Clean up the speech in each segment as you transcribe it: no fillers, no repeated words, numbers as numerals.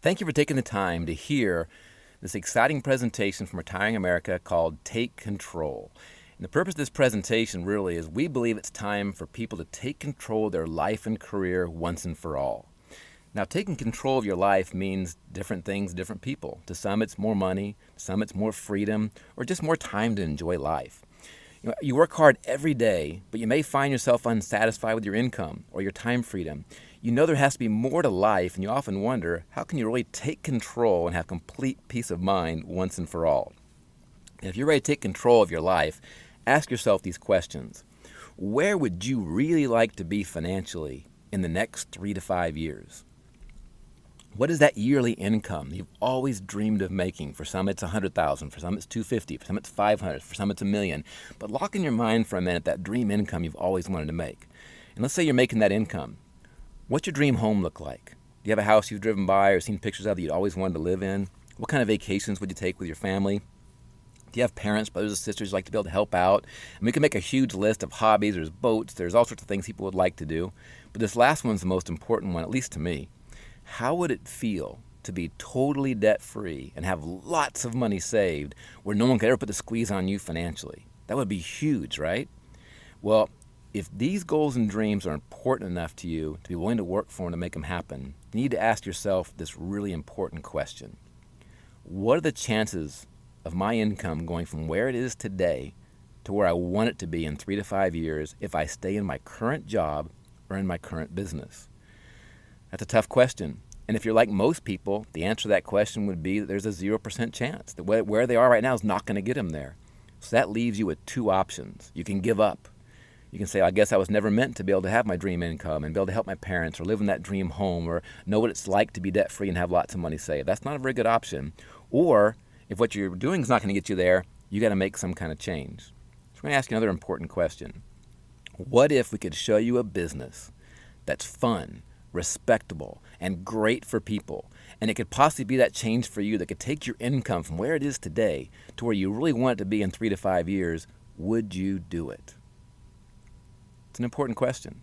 Thank you for taking the time to hear this exciting presentation from Retiring America called Take Control. And the purpose of this presentation really is we believe it's time for people to take control of their life and career once and for all. Now, taking control of your life means different things to different people. To some, it's more money, to some, it's more freedom, or just more time to enjoy life. You work hard every day, but you may find yourself unsatisfied with your income or your time freedom. You know there has to be more to life, and you often wonder, how can you really take control and have complete peace of mind once and for all? And if you're ready to take control of your life, ask yourself these questions. Where would you really like to be financially in the next 3 to 5 years? What is that yearly income you've always dreamed of making? For some, it's $100,000. For some, it's $250,000. For some, it's $500,000. For some, it's $1 million. But lock in your mind for a minute that dream income you've always wanted to make. And let's say you're making that income. What's your dream home look like? Do you have a house you've driven by or seen pictures of that you'd always wanted to live in? What kind of vacations would you take with your family? Do you have parents, brothers, or sisters you'd like to be able to help out? And we can make a huge list of hobbies. There's boats. There's all sorts of things people would like to do. But this last one's the most important one, at least to me. How would it feel to be totally debt-free and have lots of money saved where no one could ever put the squeeze on you financially? That would be huge, right? Well, if these goals and dreams are important enough to you to be willing to work for them to make them happen, you need to ask yourself this really important question. What are the chances of my income going from where it is today to where I want it to be in 3 to 5 years if I stay in my current job or in my current business? That's a tough question. And if you're like most people, the answer to that question would be that there's a 0% chance that where they are right now is not going to get them there. So that leaves you with two options. You can give up. You can say, I guess I was never meant to be able to have my dream income and be able to help my parents or live in that dream home or know what it's like to be debt-free and have lots of money saved. That's not a very good option. Or if what you're doing is not going to get you there, you got to make some kind of change. So we're going to ask you another important question. What if we could show you a business that's fun, respectable, and great for people, and it could possibly be that change for you that could take your income from where it is today to where you really want it to be in 3 to 5 years? Would you do it? It's an important question.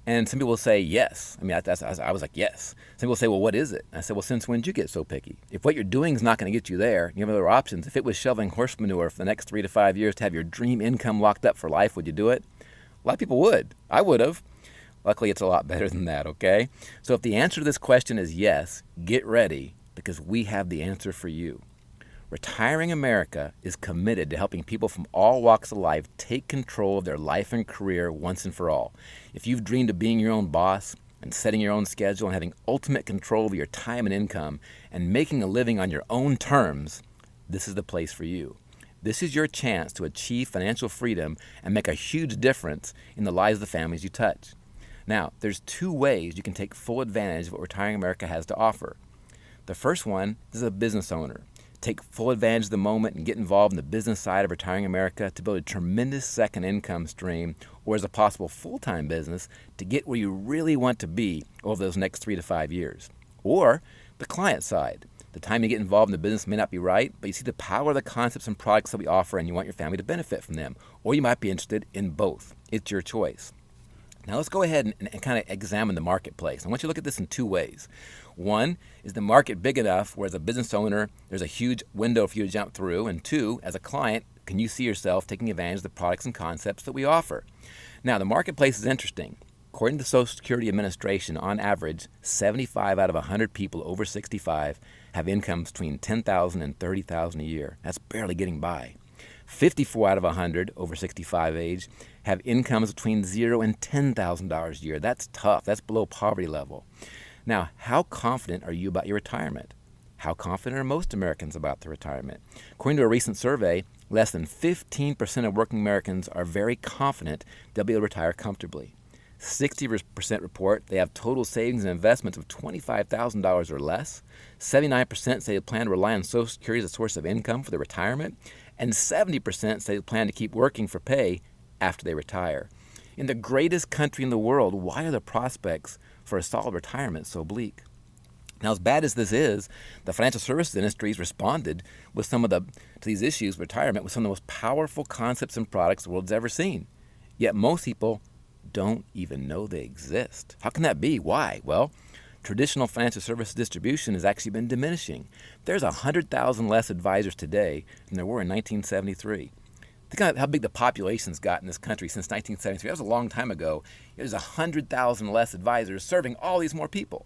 And some people will say yes. I mean, I was like, yes. Some people say, well, what is it? I said, well, since when did you get so picky? If what you're doing is not going to get you there, you have other options. If it was shoveling horse manure for the next 3 to 5 years to have your dream income locked up for life, would you do it? A lot of people would. I would have. Luckily, it's a lot better than that, okay? So if the answer to this question is yes, get ready, because we have the answer for you. Retiring America is committed to helping people from all walks of life take control of their life and career once and for all. If you've dreamed of being your own boss and setting your own schedule and having ultimate control over your time and income and making a living on your own terms, this is the place for you. This is your chance to achieve financial freedom and make a huge difference in the lives of the families you touch. Now, there's 2 ways you can take full advantage of what Retiring America has to offer. The first one is as a business owner. Take full advantage of the moment and get involved in the business side of Retiring America to build a tremendous second income stream, or as a possible full-time business to get where you really want to be over those next 3 to 5 years. Or the client side. The time you get involved in the business may not be right, but you see the power of the concepts and products that we offer and you want your family to benefit from them. Or you might be interested in both. It's your choice. Now let's go ahead and kind of examine the marketplace. I want you to look at this in 2 ways. One, is the market big enough where as a business owner, there's a huge window for you to jump through? And 2, as a client, can you see yourself taking advantage of the products and concepts that we offer? Now, the marketplace is interesting. According to the Social Security Administration, on average, 75 out of 100 people over 65 have incomes between $10,000 and $30,000 a year. That's barely getting by. 54 out of 100 over 65 age have incomes between $0 and $10,000 a year. That's tough. That's below poverty level. Now, how confident are you about your retirement? How confident are most Americans about their retirement? According to a recent survey, less than 15% of working Americans are very confident they'll be able to retire comfortably. 60% report they have total savings and investments of $25,000 or less. 79% say they plan to rely on Social Security as a source of income for their retirement. And 70% say they plan to keep working for pay after they retire. In the greatest country in the world, why are the prospects for a solid retirement so bleak? Now, as bad as this is, the financial services industry has responded with to these issues of retirement with some of the most powerful concepts and products the world's ever seen. Yet most people don't even know they exist. How can that be? Why? Well, traditional financial services distribution has actually been diminishing. There's 100,000 less advisors today than there were in 1973. Think how big the population's got in this country since 1973. That was a long time ago. There's 100,000 less advisors serving all these more people.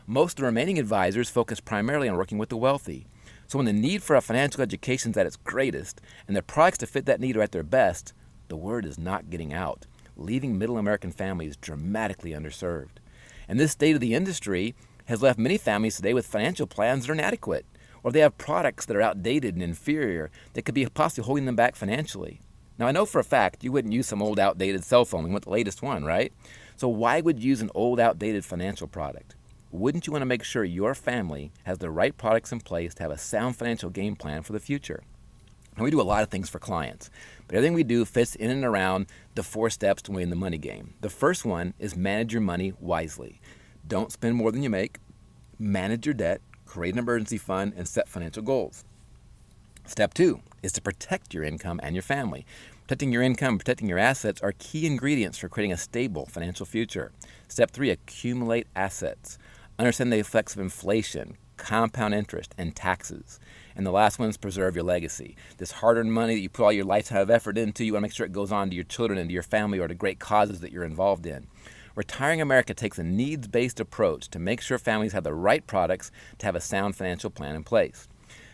Most of the remaining advisors focus primarily on working with the wealthy. So when the need for a financial education is at its greatest and the products to fit that need are at their best, the word is not getting out, leaving middle American families dramatically underserved. And this state of the industry has left many families today with financial plans that are inadequate, or they have products that are outdated and inferior that could be possibly holding them back financially. Now, I know for a fact you wouldn't use some old outdated cell phone. You want the latest one, right? So why would you use an old outdated financial product? Wouldn't you want to make sure your family has the right products in place to have a sound financial game plan for the future? And we do a lot of things for clients, but everything we do fits in and around the 4 steps to win the money game. The first one is manage your money wisely. Don't spend more than you make, manage your debt, create an emergency fund, and set financial goals. Step 2 is to protect your income and your family. Protecting your income and protecting your assets are key ingredients for creating a stable financial future. Step 3, accumulate assets. Understand the effects of inflation, compound interest, and taxes. And the last one is preserve your legacy. This hard-earned money that you put all your lifetime of effort into, you want to make sure it goes on to your children and to your family or to great causes that you're involved in. Retiring America takes a needs-based approach to make sure families have the right products to have a sound financial plan in place.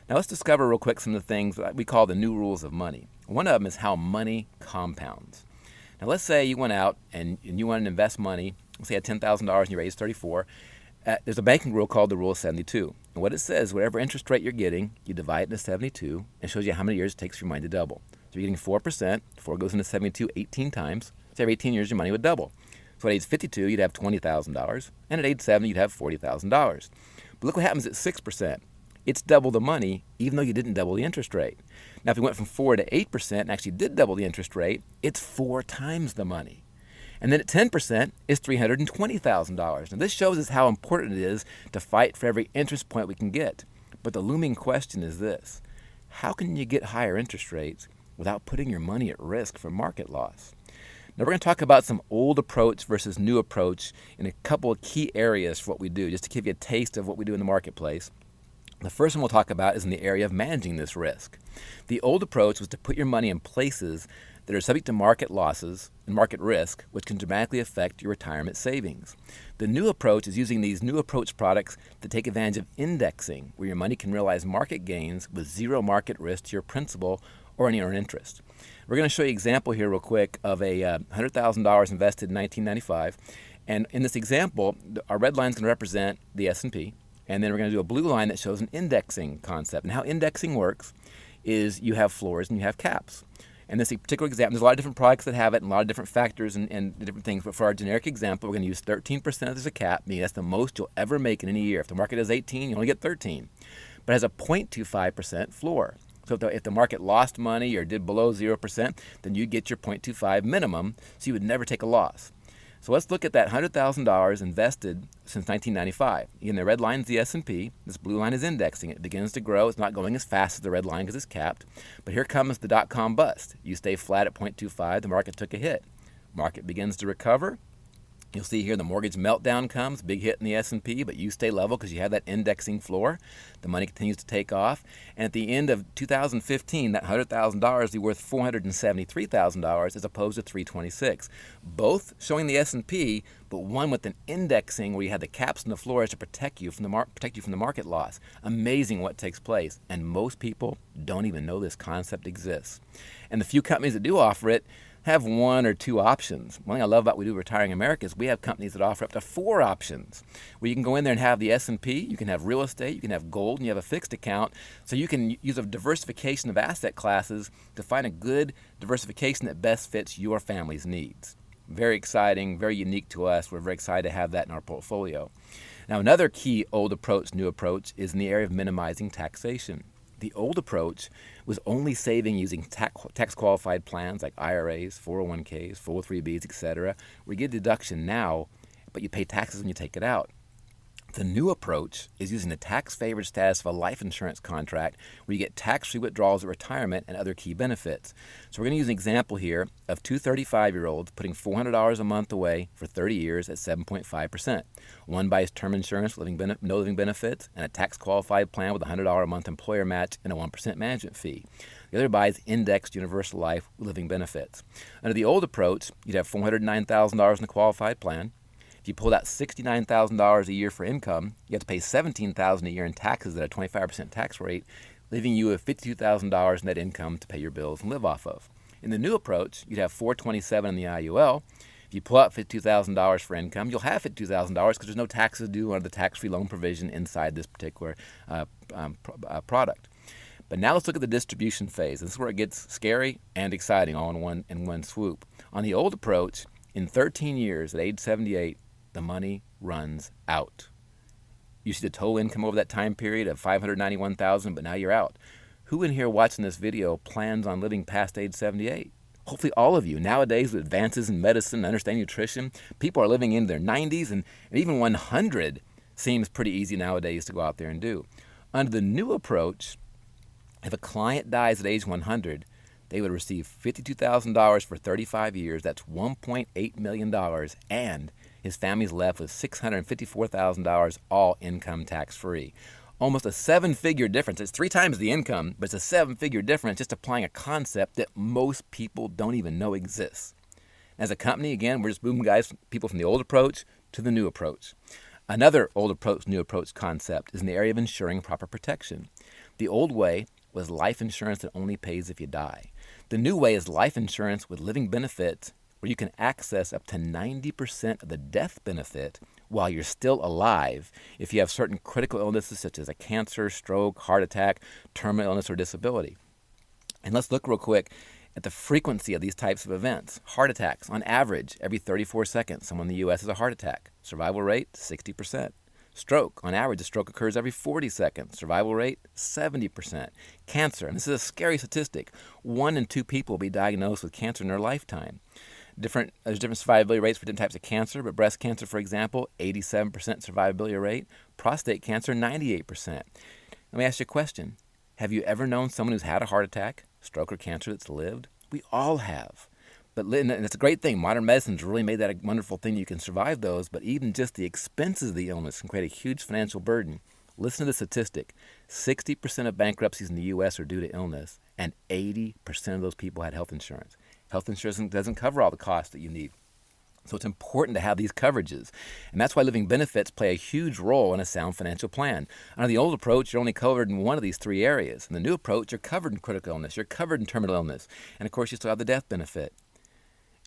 Now let's discover real quick some of the things that we call the new rules of money. One of them is how money compounds. Now let's say you went out and you wanted to invest money. Let's say you had $10,000 and your age is 34. There's a banking rule called the Rule of 72. And what it says, whatever interest rate you're getting, you divide it into 72 and shows you how many years it takes for your money to double. So you're getting 4%. 4 goes into 72 18 times. So every 18 years, your money would double. So at age 52, you'd have $20,000. And at age 70, you'd have $40,000. But look what happens at 6%. It's double the money, even though you didn't double the interest rate. Now, if you went from 4 to 8% and actually did double the interest rate, it's 4 times the money. And then at 10% is $320,000. Now this shows us how important it is to fight for every interest point we can get. But the looming question is this: how can you get higher interest rates without putting your money at risk for market loss? Now we're going to talk about some old approach versus new approach in a couple of key areas for what we do, just to give you a taste of what we do in the marketplace. The first one we'll talk about is in the area of managing this risk. The old approach was to put your money in places that are subject to market losses and market risk, which can dramatically affect your retirement savings. The new approach is using these new approach products to take advantage of indexing, where your money can realize market gains with zero market risk to your principal or any earned interest. We're going to show you an example here real quick of a $100,000 invested in 1995. And in this example, our red line is going to represent the S&P, and then we're going to do a blue line that shows an indexing concept. And how indexing works is you have floors and you have caps. And this particular example, there's a lot of different products that have it and a lot of different factors and different things. But for our generic example, we're going to use 13% as a cap, meaning that's the most you'll ever make in any year. If the market is 18, you only get 13. But it has a 0.25% floor. So if the market lost money or did below 0%, then you'd get your 0.25 minimum, so you would never take a loss. So let's look at that $100,000 invested since 1995. Again, the red line is the S&P. This blue line is indexing. It begins to grow. It's not going as fast as the red line because it's capped. But here comes the dot-com bust. You stay flat at 0.25. The market took a hit. Market begins to recover. You'll see here the mortgage meltdown comes, big hit in the S&P, but you stay level because you have that indexing floor. The money continues to take off. And at the end of 2015, that $100,000 will be worth $473,000 as opposed to $326,000. Both showing the S&P, but one with an indexing where you had the caps and the floors to protect you from the market loss. Amazing what takes place. And most people don't even know this concept exists. And the few companies that do offer it have 1 or 2 options. One thing I love about what we do Retiring America is we have companies that offer up to 4 options, where you can go in there and have the S&P, you can have real estate, you can have gold, and you have a fixed account. So you can use a diversification of asset classes to find a good diversification that best fits your family's needs. Very exciting, very unique to us. We're very excited to have that in our portfolio. Now, another key old approach, new approach, is in the area of minimizing taxation. The old approach was only saving using tax-qualified plans like IRAs, 401ks, 403bs, etc., where you get a deduction now, but you pay taxes when you take it out. The new approach is using the tax-favored status of a life insurance contract where you get tax-free withdrawals at retirement and other key benefits. So we're going to use an example here of two 35-year-olds putting $400 a month away for 30 years at 7.5%. One buys term insurance with no living benefits and a tax-qualified plan with a $100 a month employer match and a 1% management fee. The other buys indexed universal life with living benefits. Under the old approach, you'd have $409,000 in the qualified plan. If you pulled out $69,000 a year for income, you have to pay $17,000 a year in taxes at a 25% tax rate, leaving you with $52,000 net income to pay your bills and live off of. In the new approach, you'd have $427,000 in the IUL. If you pull out $52,000 for income, you'll have $52,000 because there's no taxes due under the tax-free loan provision inside this particular product. But now let's look at the distribution phase. This is where it gets scary and exciting all in one swoop. On the old approach, in 13 years, at age 78, the money runs out. You see the total income over that time period of $591,000, but now you're out. Who in here watching this video plans on living past age 78? Hopefully all of you. Nowadays, with advances in medicine and understanding nutrition, people are living in their 90s, and even 100 seems pretty easy nowadays to go out there and do. Under the new approach, if a client dies at age 100, they would receive $52,000 for 35 years. That's $1.8 million, and his family's left with $654,000, all income tax-free. Almost a seven-figure difference. It's 3 times the income, but it's a seven-figure difference just applying a concept that most people don't even know exists. As a company, again, we're just moving people from the old approach to the new approach. Another old approach, new approach concept is in the area of ensuring proper protection. The old way was life insurance that only pays if you die. The new way is life insurance with living benefits where you can access up to 90% of the death benefit while you're still alive if you have certain critical illnesses such as a cancer, stroke, heart attack, terminal illness, or disability. And let's look real quick at the frequency of these types of events. Heart attacks, on average, every 34 seconds, someone in the U.S. has a heart attack. Survival rate, 60%. Stroke, on average, a stroke occurs every 40 seconds. Survival rate, 70%. Cancer, and this is a scary statistic, 1 in 2 people will be diagnosed with cancer in their lifetime. There's different survivability rates for different types of cancer, but breast cancer, for example, 87% survivability rate. Prostate cancer, 98%. Let me ask you a question. Have you ever known someone who's had a heart attack, stroke, or cancer that's lived? We all have. And it's a great thing. Modern medicine's really made that a wonderful thing. You can survive those, but even just the expenses of the illness can create a huge financial burden. Listen to the statistic. 60% of bankruptcies in the U.S. are due to illness, and 80% of those people had health insurance. Health insurance doesn't cover all the costs that you need. So it's important to have these coverages. And that's why living benefits play a huge role in a sound financial plan. Under the old approach, you're only covered in one of these 3 areas. In the new approach, you're covered in critical illness. You're covered in terminal illness. And, of course, you still have the death benefit.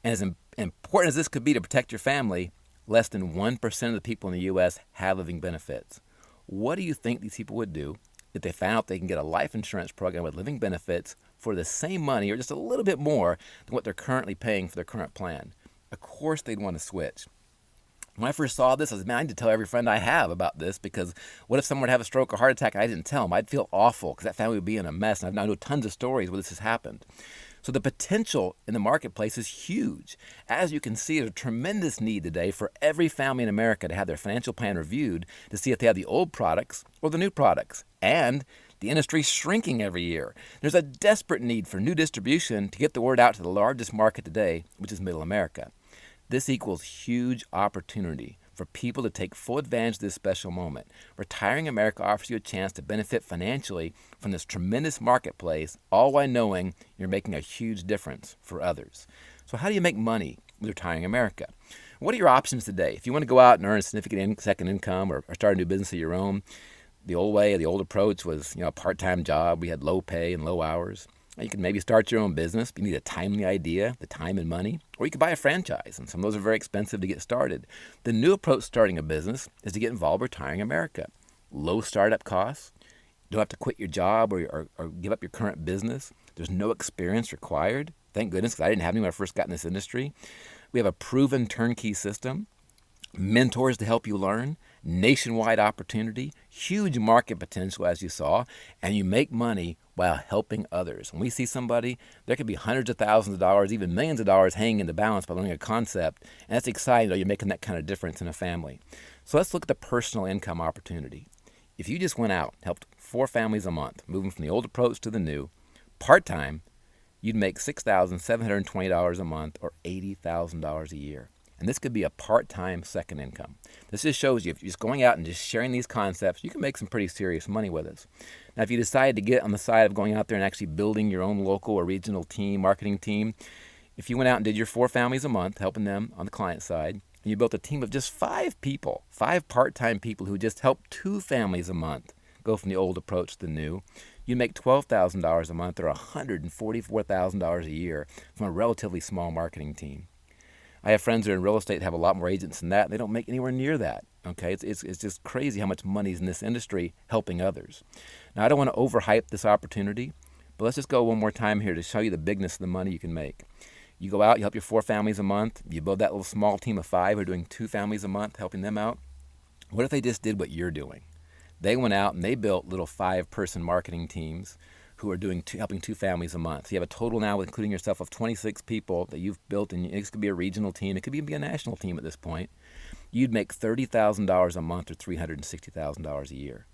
And as important as this could be to protect your family, less than 1% of the people in the U.S. have living benefits. What do you think these people would do if they found out they can get a life insurance program with living benefits for the same money or just a little bit more than what they're currently paying for their current plan? Of course they'd want to switch. When I first saw this, I need to tell every friend I have about this, because what if someone would have a stroke or heart attack and I didn't tell them? I'd feel awful because that family would be in a mess. And I know tons of stories where this has happened. So the potential in the marketplace is huge. As you can see, there's a tremendous need today for every family in America to have their financial plan reviewed to see if they have the old products or the new products. And the industry's shrinking every year. There's a desperate need for new distribution to get the word out to the largest market today, which is Middle America. This equals huge opportunity for people to take full advantage of this special moment. Retiring America offers you a chance to benefit financially from this tremendous marketplace, all while knowing you're making a huge difference for others. So how do you make money with Retiring America? What are your options today? If you want to go out and earn a significant second income or start a new business of your own, the old way, the old approach was, a part-time job. We had low pay and low hours. You can maybe start your own business, but you need a timely idea, the time and money, or you could buy a franchise, and some of those are very expensive to get started. The new approach to starting a business is to get involved with Retiring America. Low startup costs. You don't have to quit your job or give up your current business. There's no experience required. Thank goodness, because I didn't have any when I first got in this industry. We have a proven turnkey system, mentors to help you learn, nationwide opportunity, huge market potential as you saw, and you make money while helping others. When we see somebody, there could be hundreds of thousands of dollars, even millions of dollars hanging in the balance by learning a concept, and that's exciting, though. You're making that kind of difference in a family. So let's look at the personal income opportunity. If you just went out, helped 4 families a month, moving from the old approach to the new, part-time, you'd make $6,720 a month or $80,000 a year. And this could be a part-time second income. This just shows you, if you're just going out and just sharing these concepts, you can make some pretty serious money with us. Now, if you decide to get on the side of going out there and actually building your own local or regional team, marketing team, if you went out and did your 4 families a month, helping them on the client side, and you built a team of just 5 people, 5 part-time people who just help 2 families a month go from the old approach to the new, you make $12,000 a month or $144,000 a year from a relatively small marketing team. I have friends that are in real estate that have a lot more agents than that, and they don't make anywhere near that. Okay, it's just crazy how much money is in this industry helping others. Now, I don't want to overhype this opportunity, but let's just go one more time here to show you the bigness of the money you can make. You go out, you help your 4 families a month, you build that little small team of 5 who are doing 2 families a month, helping them out. What if they just did what you're doing? They went out and they built little 5-person marketing teams who are helping 2 families a month. So you have a total now, including yourself, of 26 people that you've built, and this could be a regional team. It could even be a national team at this point. You'd make $30,000 a month or $360,000 a year.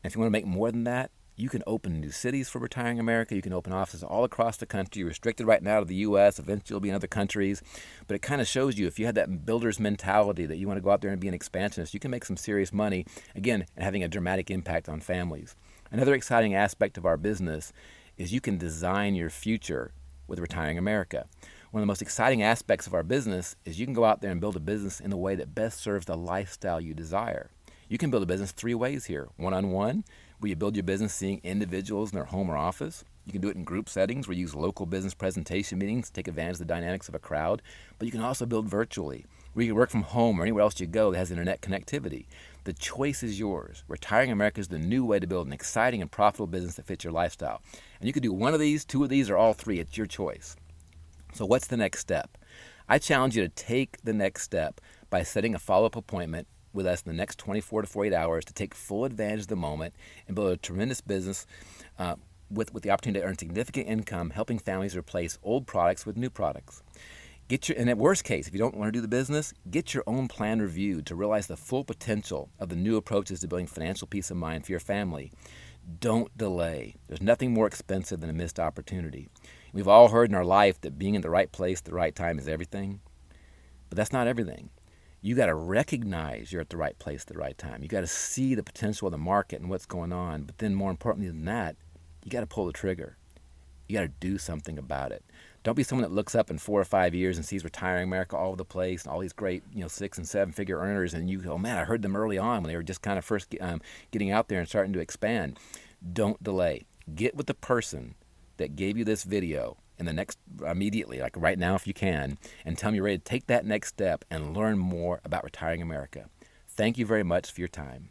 And if you want to make more than that, you can open new cities for Retiring America. You can open offices all across the country. You're restricted right now to the U.S. Eventually you'll be in other countries. But it kind of shows you, if you have that builder's mentality that you want to go out there and be an expansionist, you can make some serious money, again, and having a dramatic impact on families. Another exciting aspect of our business is you can design your future with Retiring America. One of the most exciting aspects of our business is you can go out there and build a business in a way that best serves the lifestyle you desire. You can build a business 3 ways here. One-on-one, where you build your business seeing individuals in their home or office. You can do it in group settings where you use local business presentation meetings to take advantage of the dynamics of a crowd. But you can also build virtually, where you can work from home or anywhere else you go that has internet connectivity. The choice is yours. Retiring America is the new way to build an exciting and profitable business that fits your lifestyle. And you can do one of these, 2 of these, or all 3. It's your choice. So what's the next step? I challenge you to take the next step by setting a follow-up appointment with us in the next 24 to 48 hours to take full advantage of the moment and build a tremendous business with the opportunity to earn significant income, helping families replace old products with new products. And at worst case, if you don't want to do the business, get your own plan reviewed to realize the full potential of the new approaches to building financial peace of mind for your family. Don't delay. There's nothing more expensive than a missed opportunity. We've all heard in our life that being in the right place at the right time is everything, but that's not everything. You got to recognize you're at the right place at the right time. You got to see the potential of the market and what's going on. But then more importantly than that, you got to pull the trigger. You got to do something about it. Don't be someone that looks up in 4 or 5 years and sees Retiring America all over the place and all these great, 6 and 7 figure earners, and you go, oh man, I heard them early on when they were just kind of first getting out there and starting to expand. Don't delay. Get with the person that gave you this video immediately, like right now if you can, and tell them you're ready to take that next step and learn more about Retiring America. Thank you very much for your time.